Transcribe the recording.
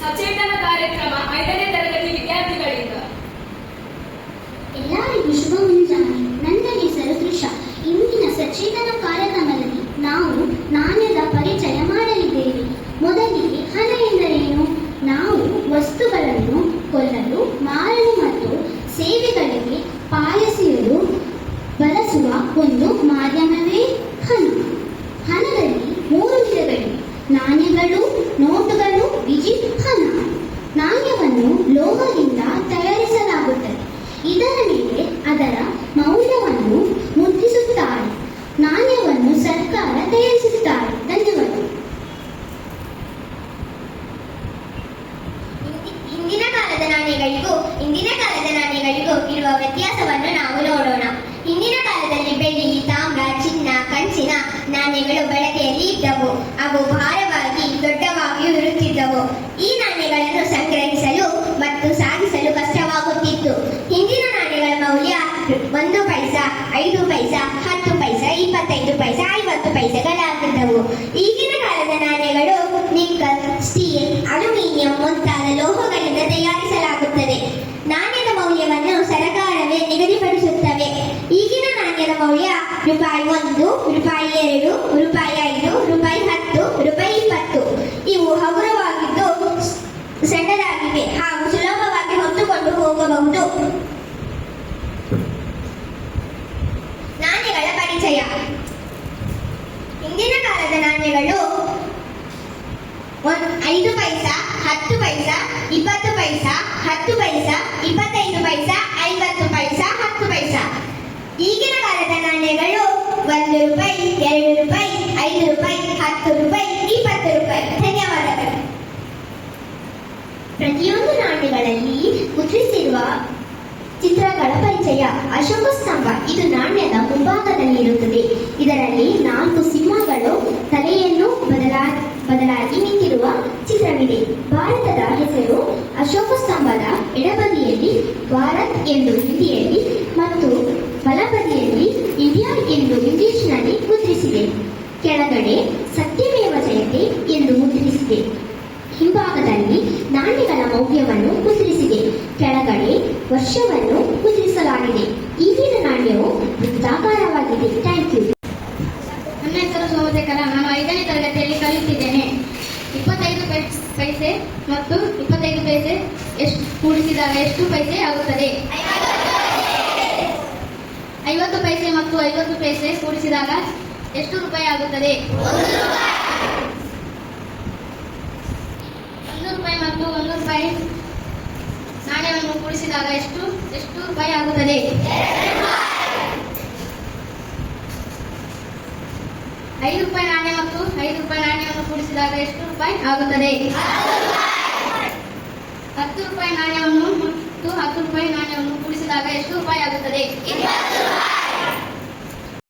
ಸಚೇತನ ಕಾರ್ಯಕ್ರಮ 5ನೇ ತರಗತಿ ವಿದ್ಯಾರ್ಥಿಗಳಿಂದ. ಎಲ್ಲರಿಗೂ ಶುಭ ಮುಂಜಾನೆ. ನನ್ನ ಹೆಸರು ತೃಷಾ. ಇಂದಿನ ಸಚೇತನ ಕಾರ್ಯಕ್ರಮದಲ್ಲಿ ನಾವು ನಾಣ್ಯದ ಪರಿಚಯ ಮಾಡಲಿದ್ದೇವೆ. ಮೊದಲಿಗೆ ಹಣ ಎಂದರೇನು? ನಾವು ವಸ್ತುಗಳನ್ನು ಕೊಳ್ಳಲು, ಮಾರಲು ಮತ್ತು ಸೇವೆಗಳಿಗೆ ಪಾವತಿಸಲು ಬಳಸುವ ಒಂದು ಮಾಧ್ಯಮವೇ ಹಣ. ಹಣದಲ್ಲಿ 3 ವಿಧಗಳಿವೆ: ನಾಣ್ಯಗಳು, ನೋಟುಗಳು, ಡಿಜಿಟಲ್ ಹಣ. ನಾಣ್ಯವನ್ನು ಲೋಹದಿಂದ ತಯಾರಿಸಲಾಗುತ್ತದೆ. ಇದರ ಮೇಲೆ ಅದರ ಮೌಲ್ಯವನ್ನು ಮುದ್ರಿಸುತ್ತಾರೆ. ನಾಣ್ಯವನ್ನು ಸರ್ಕಾರ ತಯಾರಿಸುತ್ತಾರೆ. ಧನ್ಯವಾದ. ಹಿಂದಿನ ಕಾಲದ ನಾಣ್ಯಗಳಿಗೂ ಇರುವ ವ್ಯತ್ಯಾಸವನ್ನು ನಾವು ನೋಡೋಣ. ಹಿಂದಿನ ಕಾಲದಲ್ಲಿ ಬೆಳ್ಳಿ, ತಾಮ್ರ, ಚಿನ್ನ, ಕಂಚಿನ ನಾಣ್ಯಗಳು ಬಳಕೆಯಲ್ಲಿ ಇದ್ದವು. ಅವು ಭಾರವಾಗಿ ದೊಡ್ಡವಾಗಿಯೂ ಇರುತ್ತಿದ್ದವು. ಈ ನಾಣ್ಯಗಳನ್ನು ಸಂಗ್ರಹಿಸಲು ಮತ್ತು ಸಾಗಿಸಲು ಕಷ್ಟವಾಗುತ್ತಿತ್ತು. ಹಿಂದಿನ ನಾಣ್ಯಗಳ ಮೌಲ್ಯ 1 ಪೈಸಾ, 5 ಪೈಸಾ, 10 ಪೈಸಾ, 25 ಪೈಸಾ, 50 ಪೈಸೆಗಳಾಗಿದ್ದವು. ಈಗಿನ ಕಾಲದ ನಾಣ್ಯಗಳು ನಿಕ್ಕಲ್, ಸ್ಟೀಲ್, ಅಲ್ಯೂಮಿನಿಯಂ ಮುಂತಾದ ಲೋಹಗಳಿಂದ ತಯಾರಿಸಲಾಗುತ್ತದೆ. ನಾಣ್ಯದ ಮೌಲ್ಯವನ್ನು ಸರ್ಕಾರವೇ ನಿಗದಿಪಡಿಸುತ್ತವೆ. ಈಗಿನ ನಾಣ್ಯದ ಮೌಲ್ಯ ರೂಪಾಯಿ 1, ರೂಪಾಯಿ 2, ರೂಪಾಯಿ 5, ರೂಪಾಯಿ 10, ರೂಪಾಯಿ 20. ಇವು ಹಗುರವಾಗಿದ್ದು ಸಣ್ಣದಾಗಿವೆ ಹಾಗೂ ಸುಲಭವಾಗಿ ಹೊತ್ತುಕೊಂಡು ಹೋಗಬಹುದು. ನಾಣ್ಯಗಳ ಪರಿಚಯ. ಹಿಂದಿನ ಕಾಲದ ನಾಣ್ಯಗಳು 5 ಪೈಸಾ, 10 ಪೈಸಾ, 20 ಪೈಸಾ, 10 ಪೈಸಾ, 25 ಪೈಸಾ, 50 ಪೈಸಾ, 10 ಪೈಸಾ. ಈಗಿನ ಕಾಲದ ನಾಣ್ಯಗಳು 1 ರೂಪಾಯಿ, 2 ರೂಪಾಯಿ, 5 ರೂಪಾಯಿ, 10 ರೂಪಾಯಿ, 20 ರೂಪಾಯಿ. ಧನ್ಯವಾದಗಳು. ಪ್ರತಿಯೊಂದು ನಾಣ್ಯಗಳಲ್ಲಿ ಮುದ್ರಿಸಿರುವ ಚಿತ್ರಗಳ ಪರಿಚಯ. ಅಶೋಕ ಸ್ತಂಭ. ಇದು ನಾಣ್ಯದ ಮುಂಭಾಗದಲ್ಲಿರುತ್ತದೆ. ಇದರಲ್ಲಿ 4 ಸಿಂಹಗಳು ತಲೆಯನ್ನು ಬದಲಾಗಿ ನಿಂತಿರುವ ಚಿತ್ರವಿದೆ. ಭಾರತದ ಹೆಸರು ಅಶೋಕ ಸ್ತಂಭದ ಎಡಬದಿಯಲ್ಲಿ ಭಾರತ್ ಎಂದು ಹಿಂದಿಯಲ್ಲಿ ಮತ್ತು ಬಲಬದಿಯಲ್ಲಿ ಇಂಡಿಯಾ ಎಂದು ಇಂಗ್ಲಿಷ್ನಲ್ಲಿ ಮುದ್ರಿಸಿದೆ. ಕೆಳಗಡೆ ಸತ್ಯಮೇವ ಜಯತೆ ಎಂದು ಮುದ್ರಿಸಿದೆ. ಹಿಂಭಾಗದಲ್ಲಿ ನಾಣ್ಯಗಳ ಮೌಲ್ಯವನ್ನು ಮುದ್ರಿಸಿದೆ. ಕೆಳಗಡೆ ವರ್ಷವನ್ನು ಮುದ್ರಿಸಲಾಗಿದೆ. ಈಗಿನ ನಾಣ್ಯವು ವೃತ್ತಾಕಾರವಾಗಿದೆ. Thank you. ನನ್ನ ಹೆಸರು ಸೋಮಶೇಖರ. ನಾನು 5ನೇ ತರಗತಿಯಲ್ಲಿ ಕಲಿಯುತ್ತಿದ್ದೇನೆ. 25 ಪೈಸೆ ಮತ್ತು 25 ಪೈಸೆ ಕೂಡಿಸಿದಾಗ ಎಷ್ಟು ಪೈಸೆ ಆಗುತ್ತದೆ? 50 ಪೈಸೆ ಮತ್ತು 50 ಪೈಸೆ ಕೂಡಿಸಿದಾಗ ಎಷ್ಟು ರೂಪಾಯಿ ಆಗುತ್ತದೆ? 1 ರೂಪಾಯಿ ಮತ್ತು 1 ರೂಪಾಯಿ ನಾಣ್ಯವನ್ನು ಕೂಡಿಸಿದಾಗ ಎಷ್ಟು ರೂಪಾಯಿ ಆಗುತ್ತದೆ? 5 ರೂಪಾಯಿ ನಾಣ್ಯ ಮತ್ತು 5 ರೂಪಾಯಿ ನಾಣ್ಯವನ್ನು ಕೂಡಿಸಿದಾಗ ಎಷ್ಟು ರೂಪಾಯಿ ಆಗುತ್ತದೆ? 10 ರೂಪಾಯಿ ನಾಣ್ಯವನ್ನು ಮತ್ತು 10 ರೂಪಾಯಿ ನಾಣ್ಯವನ್ನು ಕೂಡಿಸಿದಾಗ ಎಷ್ಟು ರೂಪಾಯಿ ಆಗುತ್ತದೆ? 20 ರೂಪಾಯಿ.